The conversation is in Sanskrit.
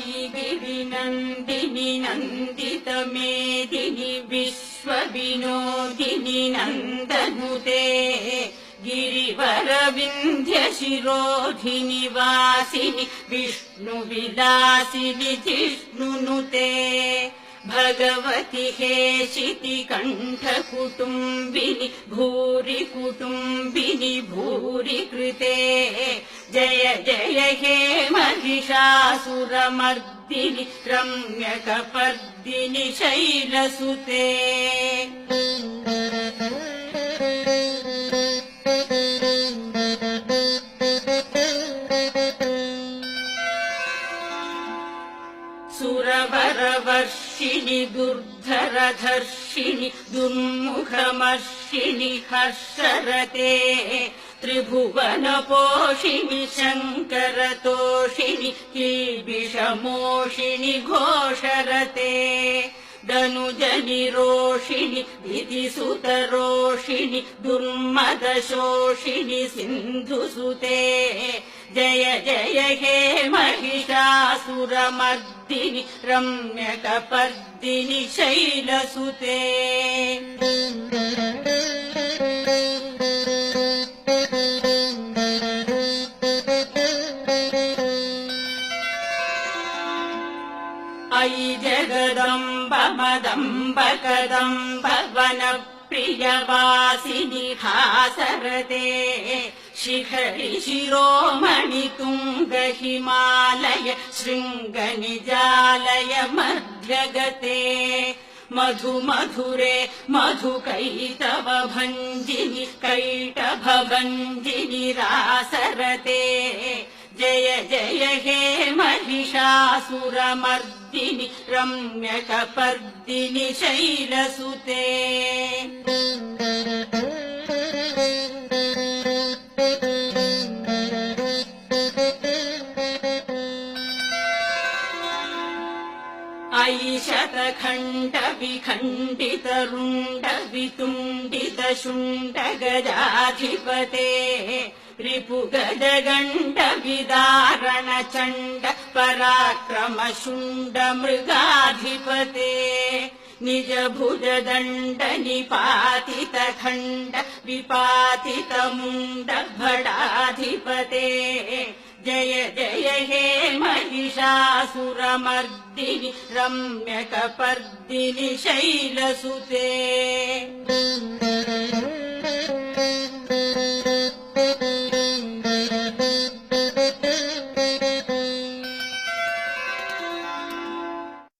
अयि गिरिनन्दिनि नन्दितमेदिनि विश्वविनोदिनि नन्दनुते गिरिवरविन्ध्यशिरोधिनि वासिनि विष्णुविलासिनि जिष्णुनुते भगवति हेशिति कण्ठकुटुम्बिनि भूरि कुटुम्बिनि भूरि कृते जय जय हे महिषासुरमर्दिनि रम्यकपर्दिनि शैलसुते सुरवरवर्षिणि दुर्धरधर्षिणि दुर्मुखमर्षिणि हर्षरते त्रिभुवनपोषिणि शङ्करतोषिणि कीर्भिषमोषिणि घोषरते दनुजनिरोषिणि दितिसुतरोषिणि दुर्मदशोषिणि सिन्धुसुते जय जय हे महिषासुरमर्दिनि रम्यकपर्दिनि शैलसुते अयि जगदम्ब मदम्ब कदम्ब वनप्रियवासिनि हासरते शिखरि शिरोमणि तुङ्ग हिमालय शृङ्गनिजालय मध्यगते मधुमधुरे मधुकैटभभञ्जिनि कैटभभञ्जिनि रासरते जय जय हे महिषासुरमर्दिनि रम्यकपर्दिनि शैलसुते अयि शतखण्ड विखण्डित रुण्ड वितुण्डित शुण्ड गजाधिपते रिपुगजगण्ड विदारण चण्ड पराक्रम शुण्ड मृगाधिपते निज भुजदण्ड निपातित खण्ड विपातित मुण्ड भडाधिपते जय जय हे महिषासुरमर्दिनि रम्यकपर्दिनि शैलसुते